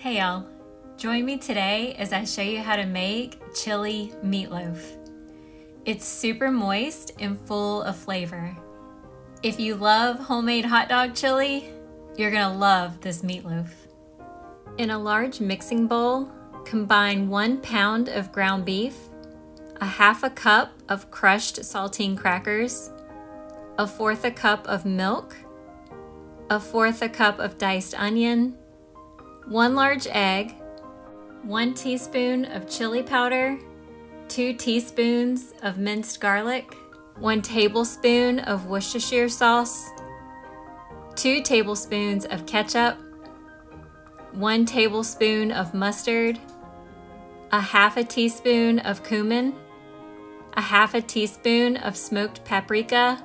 Hey y'all, join me today as I show you how to make chili meatloaf. It's super moist and full of flavor. If you love homemade hot dog chili, you're gonna love this meatloaf. In a large mixing bowl, combine 1 pound of ground beef, a half a cup of crushed saltine crackers, 1/4 cup of milk, 1/4 cup of diced onion, 1 large egg, 1 teaspoon of chili powder, 2 teaspoons of minced garlic, 1 tablespoon of Worcestershire sauce, 2 tablespoons of ketchup, 1 tablespoon of mustard, a half a teaspoon of cumin, a half a teaspoon of smoked paprika,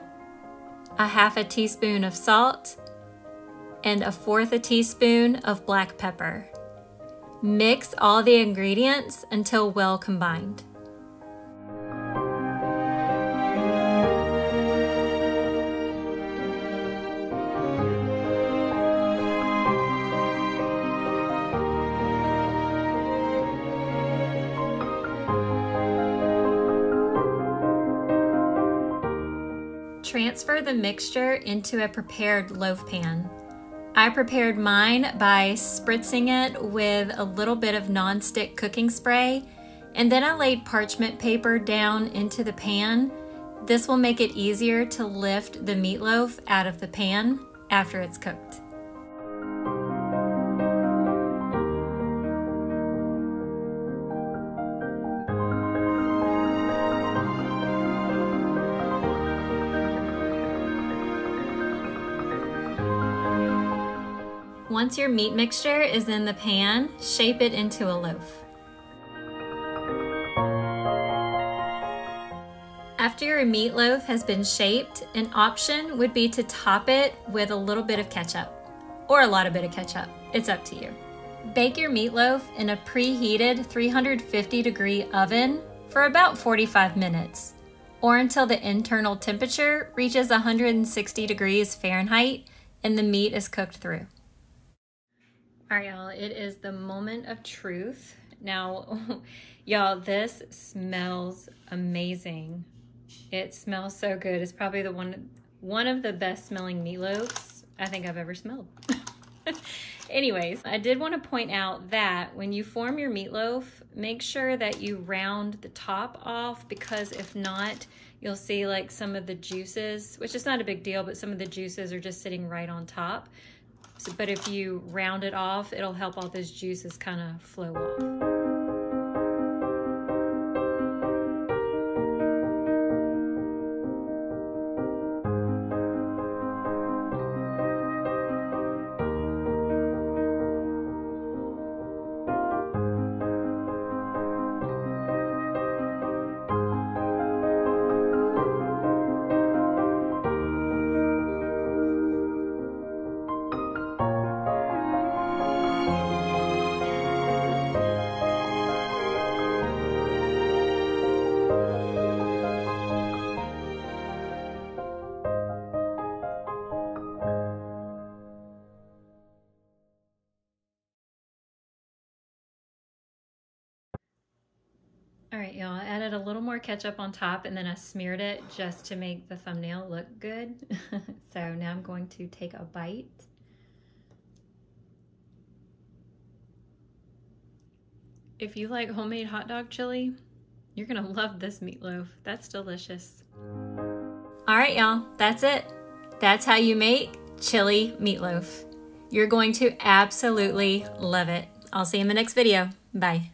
a half a teaspoon of salt, and 1/4 teaspoon of black pepper. Mix all the ingredients until well combined. Transfer the mixture into a prepared loaf pan. I prepared mine by spritzing it with a little bit of non-stick cooking spray, and then I laid parchment paper down into the pan. This will make it easier to lift the meatloaf out of the pan after it's cooked. Once your meat mixture is in the pan, shape it into a loaf. After your meatloaf has been shaped, an option would be to top it with a little bit of ketchup, or a lot of bit of ketchup. It's up to you. Bake your meatloaf in a preheated 350-degree oven for about 45 minutes, or until the internal temperature reaches 160 degrees Fahrenheit and the meat is cooked through. All right, y'all, it is the moment of truth. Now, y'all, this smells amazing. It smells so good. It's probably one of the best smelling meatloafs I think I've ever smelled. Anyways, I did want to point out that when you form your meatloaf, make sure that you round the top off, because if not, you'll see like some of the juices, which is not a big deal, but some of the juices are just sitting right on top. But if you round it off, it'll help all those juices kind of flow off. All right, y'all, I added a little more ketchup on top and then I smeared it just to make the thumbnail look good. So now I'm going to take a bite. If you like homemade hot dog chili, you're gonna love this meatloaf. That's delicious. All right, y'all, that's it. That's how you make chili meatloaf. You're going to absolutely love it. I'll see you in the next video. Bye.